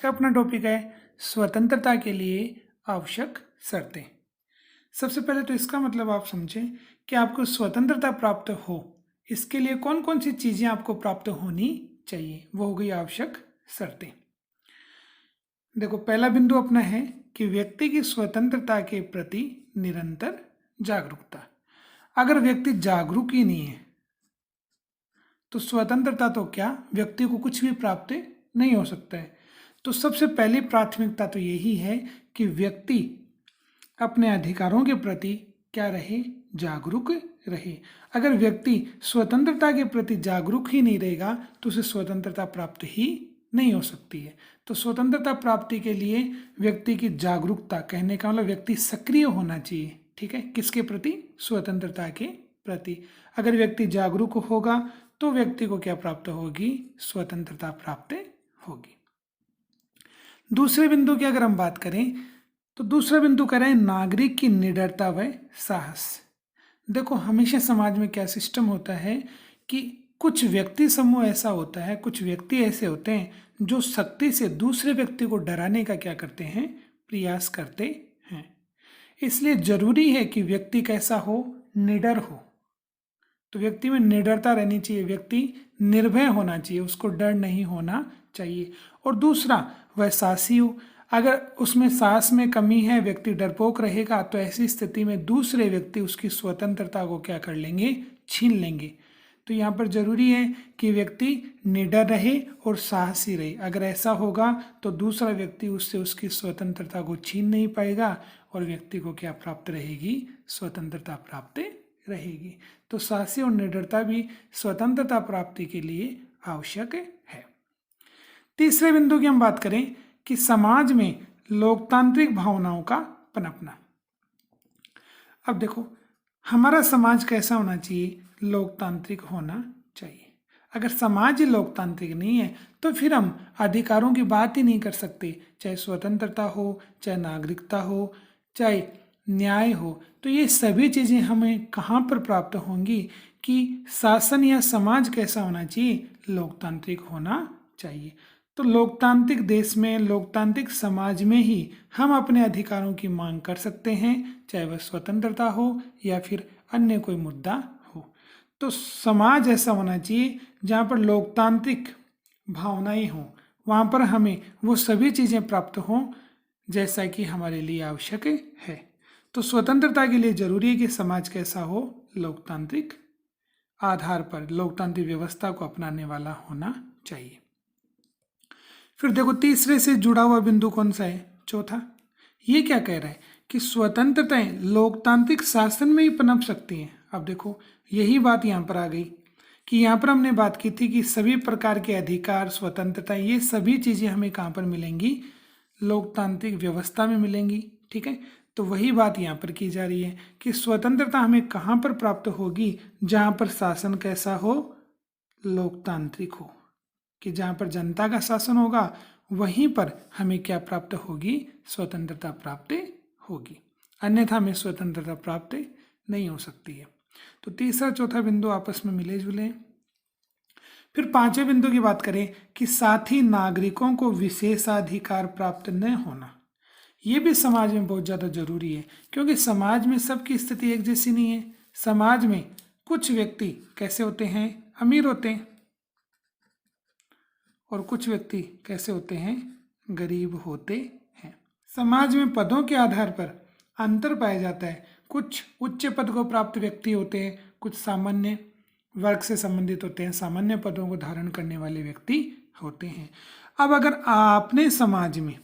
का अपना टॉपिक है स्वतंत्रता के लिए आवश्यक शर्तें। सबसे पहले तो इसका मतलब आप समझें कि आपको स्वतंत्रता प्राप्त हो, इसके लिए कौन कौन सी चीज़ें आपको प्राप्त होनी चाहिए, वो हो गई आवश्यक शर्तें। देखो, पहला बिंदु अपना है कि व्यक्ति की स्वतंत्रता के प्रति निरंतर जागरूकता। अगर व्यक्ति जागरूक ही नहीं है तो स्वतंत्रता तो क्या, व्यक्ति को कुछ भी प्राप्त नहीं हो सकता है। तो सबसे पहली प्राथमिकता तो यही है कि व्यक्ति अपने अधिकारों के प्रति क्या रहे, जागरूक रहे। अगर व्यक्ति स्वतंत्रता के प्रति जागरूक ही नहीं रहेगा तो उसे स्वतंत्रता प्राप्त ही नहीं हो सकती है। तो स्वतंत्रता प्राप्ति के लिए व्यक्ति की जागरूकता, कहने का मतलब व्यक्ति सक्रिय होना चाहिए। ठीक है, किसके प्रति, स्वतंत्रता के प्रति। अगर व्यक्ति जागरूक होगा तो व्यक्ति को क्या प्राप्त होगी, स्वतंत्रता प्राप्त होगी। दूसरे बिंदु की अगर हम बात करें तो दूसरा बिंदु कह रहे हैं नागरिक की निडरता व साहस। देखो, हमेशा समाज में क्या सिस्टम होता है कि कुछ व्यक्ति समूह ऐसा होता है, कुछ व्यक्ति ऐसे होते हैं जो शक्ति से दूसरे व्यक्ति को डराने का क्या करते हैं, प्रयास करते हैं। इसलिए जरूरी है कि व्यक्ति कैसा हो, निडर हो। तो व्यक्ति में निडरता रहनी चाहिए, व्यक्ति निर्भय होना चाहिए, उसको डर नहीं होना चाहिए। और दूसरा, वह साहसी हो। अगर उसमें साहस में कमी है, व्यक्ति डरपोक रहेगा, तो ऐसी स्थिति में दूसरे व्यक्ति उसकी स्वतंत्रता को क्या कर लेंगे, छीन लेंगे। तो यहाँ पर जरूरी है कि व्यक्ति निडर रहे और साहसी रहे। अगर ऐसा होगा तो दूसरा व्यक्ति उससे उसकी स्वतंत्रता को छीन नहीं पाएगा और व्यक्ति को क्या प्राप्त रहेगी, स्वतंत्रता प्राप्त रहेगी। तो साहसी और निडरता भी स्वतंत्रता प्राप्ति के लिए आवश्यक है। तीसरे बिंदु की हम बात करें कि समाज में लोकतांत्रिक भावनाओं का पनपना। अब देखो, हमारा समाज कैसा होना चाहिए, लोकतांत्रिक होना चाहिए। अगर समाज ही लोकतांत्रिक नहीं है तो फिर हम अधिकारों की बात ही नहीं कर सकते, चाहे स्वतंत्रता हो, चाहे नागरिकता हो, चाहे न्याय हो। तो ये सभी चीज़ें हमें कहाँ पर प्राप्त होंगी कि शासन या समाज कैसा होना चाहिए, लोकतांत्रिक होना चाहिए। तो लोकतांत्रिक देश में, लोकतांत्रिक समाज में ही हम अपने अधिकारों की मांग कर सकते हैं, चाहे वह स्वतंत्रता हो या फिर अन्य कोई मुद्दा हो। तो समाज ऐसा होना चाहिए जहाँ पर लोकतांत्रिक भावनाएं हों, वहाँ पर हमें वो सभी चीज़ें प्राप्त हों जैसा कि हमारे लिए आवश्यक है। तो स्वतंत्रता के लिए जरूरी है कि समाज कैसा हो, लोकतांत्रिक आधार पर, लोकतांत्रिक व्यवस्था को अपनाने वाला होना चाहिए। फिर देखो, तीसरे से जुड़ा हुआ बिंदु कौन सा है, चौथा। ये क्या कह रहा है कि स्वतंत्रताएं लोकतांत्रिक शासन में ही पनप सकती हैं। अब देखो, यही बात यहाँ पर आ गई कि यहाँ पर हमने बात की थी कि सभी प्रकार के अधिकार, स्वतंत्रता, ये सभी चीजें हमें कहाँ पर मिलेंगी, लोकतांत्रिक व्यवस्था में मिलेंगी। ठीक है, तो वही बात यहाँ पर की जा रही है कि स्वतंत्रता हमें कहाँ पर प्राप्त होगी, जहाँ पर शासन कैसा हो, लोकतांत्रिक हो। कि जहाँ पर जनता का शासन होगा वहीं पर हमें क्या प्राप्त होगी, स्वतंत्रता प्राप्त होगी। अन्यथा हमें स्वतंत्रता प्राप्त नहीं हो सकती है। तो तीसरा चौथा बिंदु आपस में मिले जुले। फिर पांचवें बिंदु की बात करें कि साथ ही नागरिकों को विशेषाधिकार प्राप्त न होना। ये भी समाज में बहुत ज़्यादा जरूरी है, क्योंकि समाज में सबकी स्थिति एक जैसी नहीं है। समाज में कुछ व्यक्ति कैसे होते हैं, अमीर होते हैं, और कुछ व्यक्ति कैसे होते हैं, गरीब होते हैं। समाज में पदों के आधार पर अंतर पाया जाता है। कुछ उच्च पद को प्राप्त व्यक्ति होते हैं, कुछ सामान्य वर्ग से संबंधित होते हैं, सामान्य पदों को धारण करने वाले व्यक्ति होते हैं। अब अगर आपने समाज में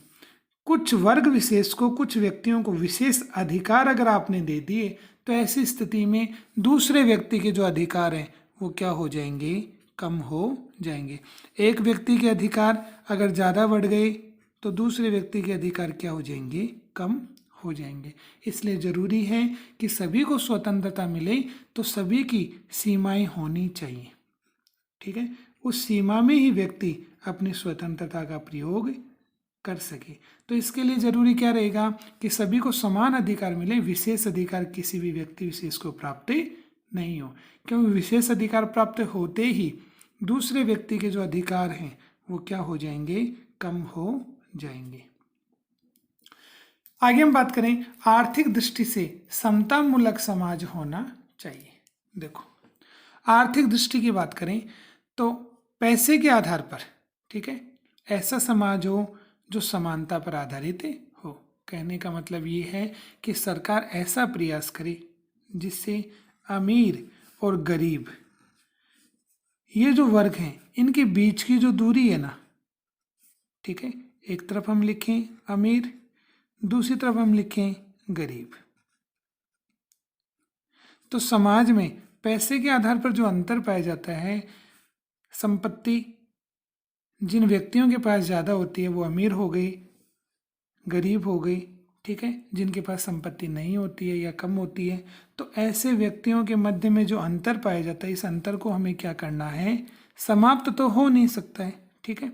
कुछ वर्ग विशेष को, कुछ व्यक्तियों को विशेष अधिकार अगर आपने दे दिए, तो ऐसी स्थिति में दूसरे व्यक्ति के जो अधिकार हैं वो क्या हो जाएंगे, कम हो जाएंगे। एक व्यक्ति के अधिकार अगर ज़्यादा बढ़ गए तो दूसरे व्यक्ति के अधिकार क्या हो जाएंगे, कम हो जाएंगे। इसलिए ज़रूरी है कि सभी को स्वतंत्रता मिले तो सभी की सीमाएं होनी चाहिए। ठीक है, उस सीमा में ही व्यक्ति अपनी स्वतंत्रता का प्रयोग कर सके। तो इसके लिए जरूरी क्या रहेगा कि सभी को समान अधिकार मिले, विशेष अधिकार किसी भी व्यक्ति विशेष को प्राप्त नहीं हो। क्योंकि विशेष अधिकार प्राप्त होते ही दूसरे व्यक्ति के जो अधिकार हैं वो क्या हो जाएंगे, कम हो जाएंगे। आगे हम बात करें आर्थिक दृष्टि से समतामूलक समाज होना चाहिए। देखो, आर्थिक दृष्टि की बात करें तो पैसे के आधार पर, ठीक है, ऐसा समाज हो जो समानता पर आधारित हो। कहने का मतलब ये है कि सरकार ऐसा प्रयास करे जिससे अमीर और गरीब ये जो वर्ग हैं इनके बीच की जो दूरी है ना, ठीक है, एक तरफ हम लिखें अमीर, दूसरी तरफ हम लिखें गरीब। तो समाज में पैसे के आधार पर जो अंतर पाया जाता है, संपत्ति जिन व्यक्तियों के पास ज़्यादा होती है वो अमीर हो गई, गरीब हो गई, ठीक है, जिनके पास संपत्ति नहीं होती है या कम होती है। तो ऐसे व्यक्तियों के मध्य में जो अंतर पाया जाता है, इस अंतर को हमें क्या करना है, समाप्त तो हो नहीं सकता है, ठीक है,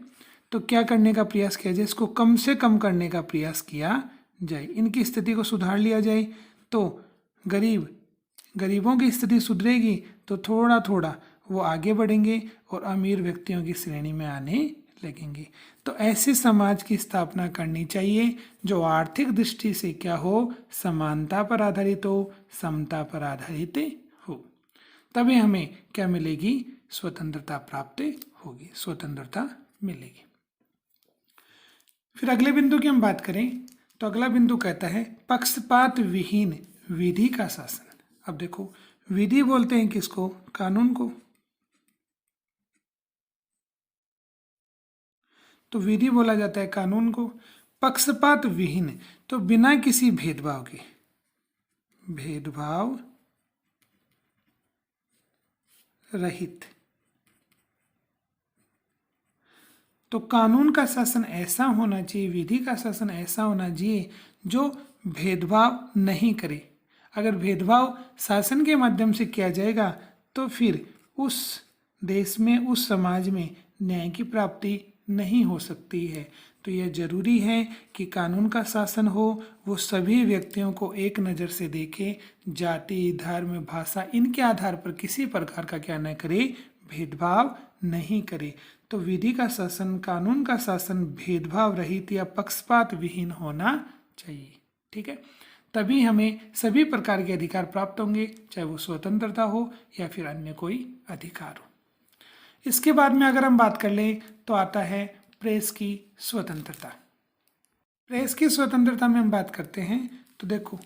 तो क्या करने का प्रयास किया जाए, इसको कम से कम करने का प्रयास किया जाए, इनकी स्थिति को सुधार लिया जाए। तो गरीबों की स्थिति सुधरेगी तो थोड़ा थोड़ा वो आगे बढ़ेंगे और अमीर व्यक्तियों की श्रेणी में आने लगेंगे। तो ऐसे समाज की स्थापना करनी चाहिए जो आर्थिक दृष्टि से क्या हो, समानता पर आधारित हो, समता पर आधारित हो। तभी हमें क्या मिलेगी, स्वतंत्रता प्राप्त होगी, स्वतंत्रता मिलेगी। फिर अगले बिंदु की हम बात करें तो अगला बिंदु कहता है पक्षपात विहीन विधि का शासन। अब देखो, विधि बोलते हैं किसको, कानून को। तो विधि बोला जाता है कानून को। पक्षपात विहीन तो बिना किसी भेदभाव के, भेदभाव रहित। तो कानून का शासन ऐसा होना चाहिए, विधि का शासन ऐसा होना चाहिए जो भेदभाव नहीं करे। अगर भेदभाव शासन के माध्यम से किया जाएगा तो फिर उस देश में, उस समाज में न्याय की प्राप्ति नहीं हो सकती है। तो यह जरूरी है कि कानून का शासन हो, वो सभी व्यक्तियों को एक नज़र से देखे, जाति, धर्म, भाषा इनके आधार पर किसी प्रकार का क्या न करे, भेदभाव नहीं करे। तो विधि का शासन, कानून का शासन भेदभाव रहित या पक्षपात विहीन होना चाहिए, ठीक है, तभी हमें सभी प्रकार के अधिकार प्राप्त होंगे, चाहे वो स्वतंत्रता हो या फिर अन्य कोई अधिकार हो। इसके बाद में अगर हम बात कर लें तो आता है प्रेस की स्वतंत्रता। प्रेस की स्वतंत्रता में हम बात करते हैं तो देखो,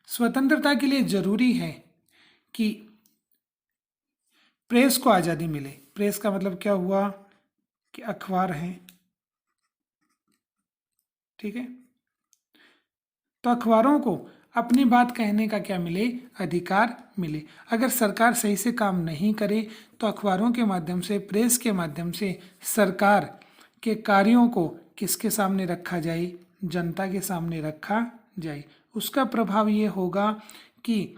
स्वतंत्रता के लिए जरूरी है कि प्रेस को आज़ादी मिले। प्रेस का मतलब क्या हुआ कि अखबार हैं, ठीक है, तो अखबारों को अपनी बात कहने का क्या मिले, अधिकार मिले। अगर सरकार सही से काम नहीं करे तो अखबारों के माध्यम से, प्रेस के माध्यम से सरकार के कार्यों को किसके सामने रखा जाए, जनता के सामने रखा जाए। उसका प्रभाव ये होगा कि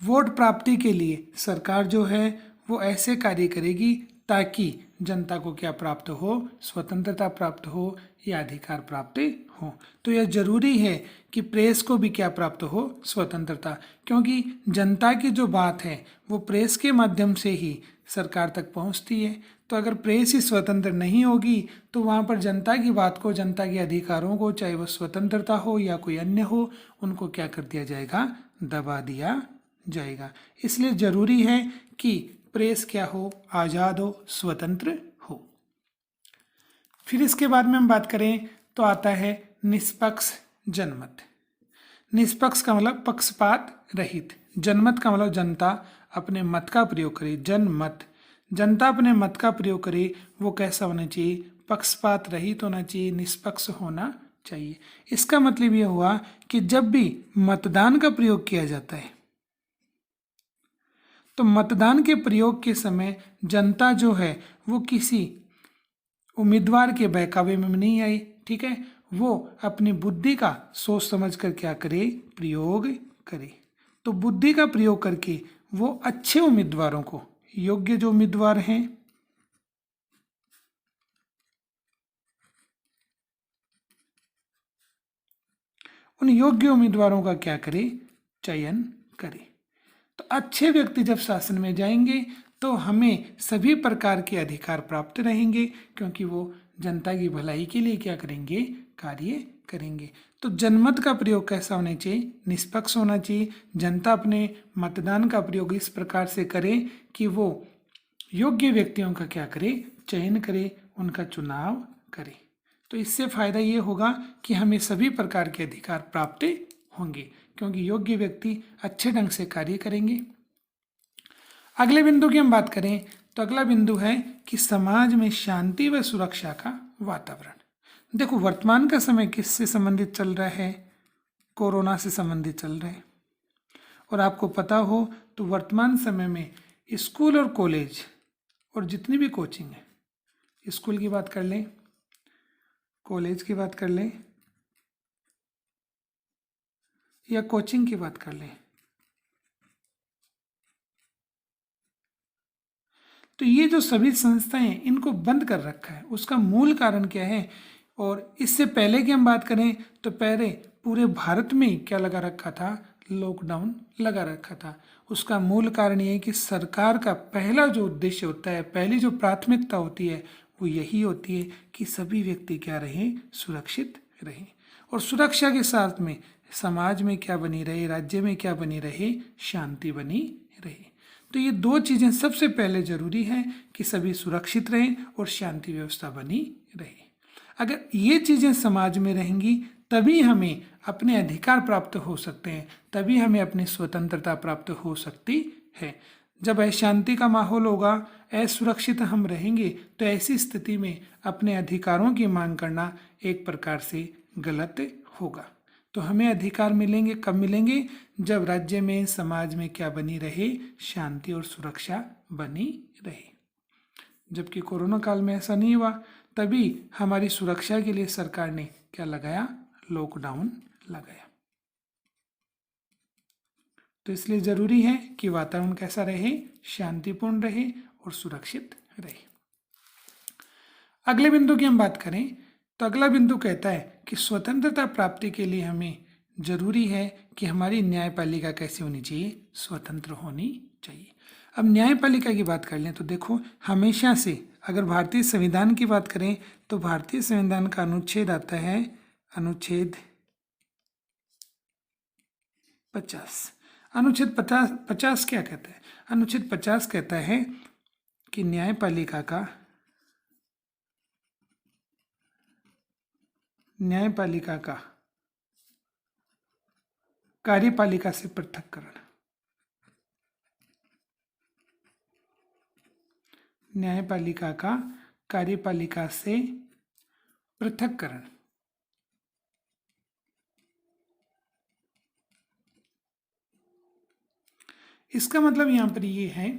वोट प्राप्ति के लिए सरकार जो है वो ऐसे कार्य करेगी ताकि जनता को क्या प्राप्त हो, स्वतंत्रता प्राप्त हो या अधिकार प्राप्त हो। तो यह जरूरी है कि प्रेस को भी क्या प्राप्त हो, स्वतंत्रता, क्योंकि जनता की जो बात है वो प्रेस के माध्यम से ही सरकार तक पहुंचती है। तो अगर प्रेस ही स्वतंत्र नहीं होगी तो वहाँ पर जनता की बात को, जनता के अधिकारों को, चाहे वो स्वतंत्रता हो या कोई अन्य हो, उनको क्या कर दिया जाएगा, दबा दिया जाएगा। इसलिए जरूरी है कि प्रेस क्या हो, आज़ाद हो, स्वतंत्र हो। फिर इसके बाद में हम बात करें तो आता है निष्पक्ष जनमत। निष्पक्ष का मतलब पक्षपात रहित, जनमत का मतलब जनता अपने मत का प्रयोग करे, जनमत, जनता अपने मत का प्रयोग करे, वो कैसा होना चाहिए, पक्षपात रहित होना चाहिए, निष्पक्ष होना चाहिए। इसका मतलब ये हुआ कि जब भी मतदान का प्रयोग किया जाता है तो मतदान के प्रयोग के समय जनता जो है वो किसी उम्मीदवार के बहकावे में नहीं आई, ठीक है, वो अपनी बुद्धि का सोच समझ कर क्या करे, प्रयोग करे। तो बुद्धि का प्रयोग करके वो अच्छे उम्मीदवारों को, योग्य जो उम्मीदवार हैं, उन योग्य उम्मीदवारों का क्या करे, चयन करे। तो अच्छे व्यक्ति जब शासन में जाएंगे तो हमें सभी प्रकार के अधिकार प्राप्त रहेंगे, क्योंकि वो जनता की भलाई के लिए क्या करेंगे, कार्य करेंगे। तो जनमत का प्रयोग कैसा होना चाहिए, निष्पक्ष होना चाहिए। जनता अपने मतदान का प्रयोग इस प्रकार से करे कि वो योग्य व्यक्तियों का क्या करे, चयन करे, उनका चुनाव करे। तो इससे फायदा ये होगा कि हमें सभी प्रकार के अधिकार प्राप्त होंगे, क्योंकि योग्य व्यक्ति अच्छे ढंग से कार्य करेंगे। अगले बिंदु की हम बात करें तो अगला बिंदु है कि समाज में शांति व सुरक्षा का वातावरण। देखो वर्तमान का समय किससे संबंधित चल रहा है, कोरोना से संबंधित चल रहा है। और आपको पता हो तो वर्तमान समय में स्कूल और कॉलेज और जितनी भी कोचिंग है, स्कूल की बात कर लें, कॉलेज की बात कर लें या कोचिंग की बात कर लें, तो ये जो सभी संस्थाएं हैं इनको बंद कर रखा है। उसका मूल कारण क्या है, और इससे पहले की हम बात करें तो पहले पूरे भारत में क्या लगा रखा था, लॉकडाउन लगा रखा था। उसका मूल कारण ये है कि सरकार का पहला जो उद्देश्य होता है, पहली जो प्राथमिकता होती है वो यही होती है कि सभी व्यक्ति क्या रहें, सुरक्षित रहें। और सुरक्षा के साथ में समाज में क्या बनी रहे, राज्य में क्या बनी रहे, शांति बनी रहे। तो ये दो चीज़ें सबसे पहले जरूरी है कि सभी सुरक्षित रहें और शांति व्यवस्था बनी रहे। अगर ये चीज़ें समाज में रहेंगी तभी हमें अपने अधिकार प्राप्त हो सकते हैं, तभी हमें अपनी स्वतंत्रता प्राप्त हो सकती है। जब अशांति का माहौल होगा, असुरक्षित हम रहेंगे, तो ऐसी स्थिति में अपने अधिकारों की मांग करना एक प्रकार से गलत होगा। तो हमें अधिकार मिलेंगे कब मिलेंगे, जब राज्य में समाज में क्या बनी रहे, शांति और सुरक्षा बनी रहे। जबकि कोरोना काल में ऐसा नहीं हुआ, तभी हमारी सुरक्षा के लिए सरकार ने क्या लगाया, लॉकडाउन लगाया। तो इसलिए जरूरी है कि वातावरण कैसा रहे, शांतिपूर्ण रहे और सुरक्षित रहे। अगले बिंदु की हम बात करें तो अगला बिंदु कहता है कि स्वतंत्रता प्राप्ति के लिए हमें जरूरी है कि हमारी न्यायपालिका कैसी होनी चाहिए, स्वतंत्र होनी चाहिए। अब न्यायपालिका की बात कर लें तो देखो हमेशा से अगर भारतीय संविधान की बात करें तो भारतीय संविधान का अनुच्छेद आता है अनुच्छेद 50। अनुच्छेद 50 क्या कहता है, अनुच्छेद 50 कहता है कि न्यायपालिका का कार्यपालिका से पृथक्करण, न्यायपालिका का कार्यपालिका से पृथक्करण। इसका मतलब यहाँ पर ये है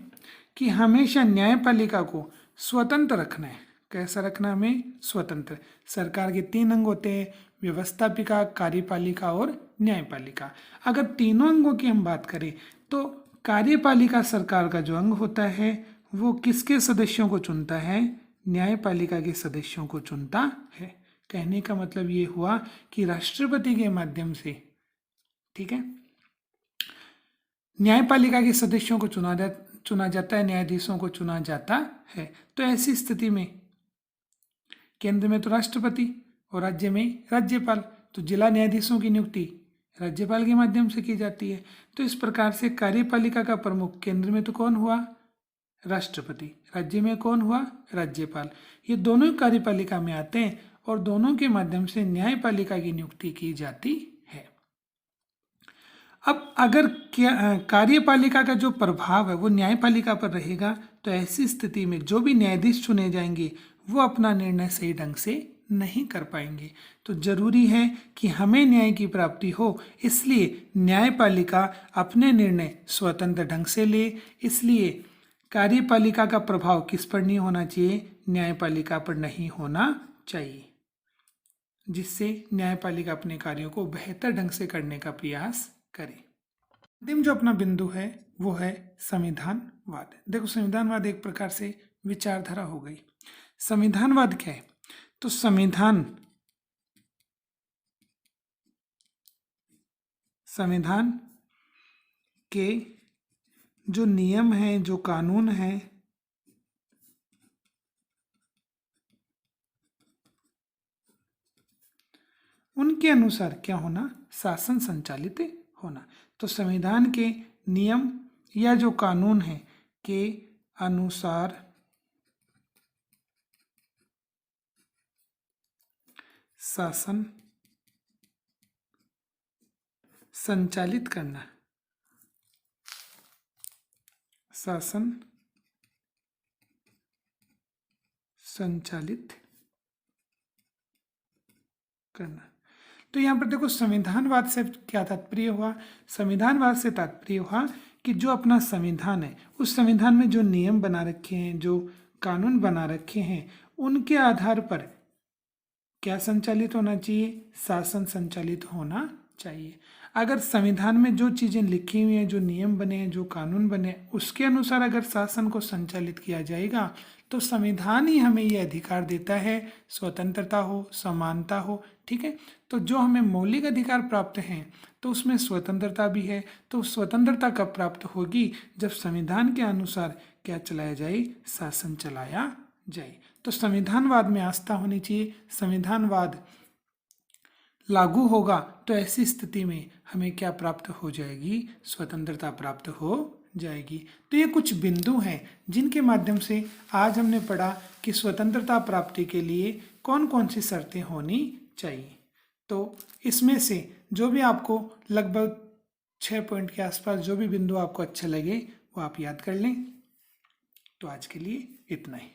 कि हमेशा न्यायपालिका को स्वतंत्र रखना है। कैसा रखना, हमें स्वतंत्र। सरकार के 3 अंग होते हैं, व्यवस्थापिका, कार्यपालिका और न्यायपालिका। अगर तीनों अंगों की हम बात करें तो कार्यपालिका सरकार का जो अंग होता है वो किसके सदस्यों को चुनता है, न्यायपालिका के सदस्यों को चुनता है। कहने का मतलब ये हुआ कि राष्ट्रपति के माध्यम से, ठीक है, न्यायपालिका के सदस्यों को चुना जाता है, न्यायाधीशों को चुना जाता है। तो ऐसी स्थिति में केंद्र में तो राष्ट्रपति और राज्य में राज्यपाल, तो जिला न्यायाधीशों की नियुक्ति राज्यपाल के माध्यम से की जाती है। तो इस प्रकार से कार्यपालिका का प्रमुख केंद्र में तो कौन हुआ, राष्ट्रपति, राज्य में कौन हुआ, राज्यपाल। ये दोनों कार्यपालिका में आते हैं और दोनों के माध्यम से न्यायपालिका की नियुक्ति की जाती है। अब अगर कार्यपालिका का जो प्रभाव है वो न्यायपालिका पर रहेगा तो ऐसी स्थिति में जो भी न्यायाधीश चुने जाएंगे वो अपना निर्णय सही ढंग से नहीं कर पाएंगे। तो जरूरी है कि हमें न्याय की प्राप्ति हो, इसलिए न्यायपालिका अपने निर्णय स्वतंत्र ढंग से ले। इसलिए कार्यपालिका का प्रभाव किस पर नहीं होना चाहिए, न्यायपालिका पर नहीं होना चाहिए, जिससे न्यायपालिका अपने कार्यों को बेहतर ढंग से करने का प्रयास करे। अंतिम जो अपना बिंदु है वो है संविधानवाद। देखो संविधानवाद एक प्रकार से विचारधारा हो गई। संविधानवाद क्या है, तो संविधान के जो नियम हैं, जो कानून हैं, उनके अनुसार क्या होना, शासन संचालित होना। तो संविधान के नियम या जो कानून है के अनुसार शासन संचालित करना, शासन संचालित करना। तो यहाँ पर देखो संविधानवाद से क्या तात्पर्य हुआ, संविधानवाद से तात्पर्य हुआ कि जो अपना संविधान है उस संविधान में जो नियम बना रखे हैं, जो कानून बना रखे हैं, उनके आधार पर क्या संचालित होना चाहिए, शासन संचालित होना चाहिए। अगर संविधान में जो चीज़ें लिखी हुई हैं, जो नियम बने हैं, जो कानून बने हैं, उसके अनुसार अगर शासन को संचालित किया जाएगा तो संविधान ही हमें ये अधिकार देता है, स्वतंत्रता हो, समानता हो। ठीक है, तो जो हमें मौलिक अधिकार प्राप्त हैं तो उसमें स्वतंत्रता भी है। तो स्वतंत्रता कब प्राप्त होगी, जब संविधान के अनुसार क्या चलाया जाए, शासन चलाया जाए। तो संविधानवाद में आस्था होनी चाहिए। संविधानवाद लागू होगा तो ऐसी स्थिति में हमें क्या प्राप्त हो जाएगी, स्वतंत्रता प्राप्त हो जाएगी। तो ये कुछ बिंदु हैं जिनके माध्यम से आज हमने पढ़ा कि स्वतंत्रता प्राप्ति के लिए कौन कौन सी शर्तें होनी चाहिए। तो इसमें से जो भी आपको लगभग 6 पॉइंट के आसपास जो भी बिंदु आपको अच्छे लगे वो आप याद कर लें। तो आज के लिए इतना ही।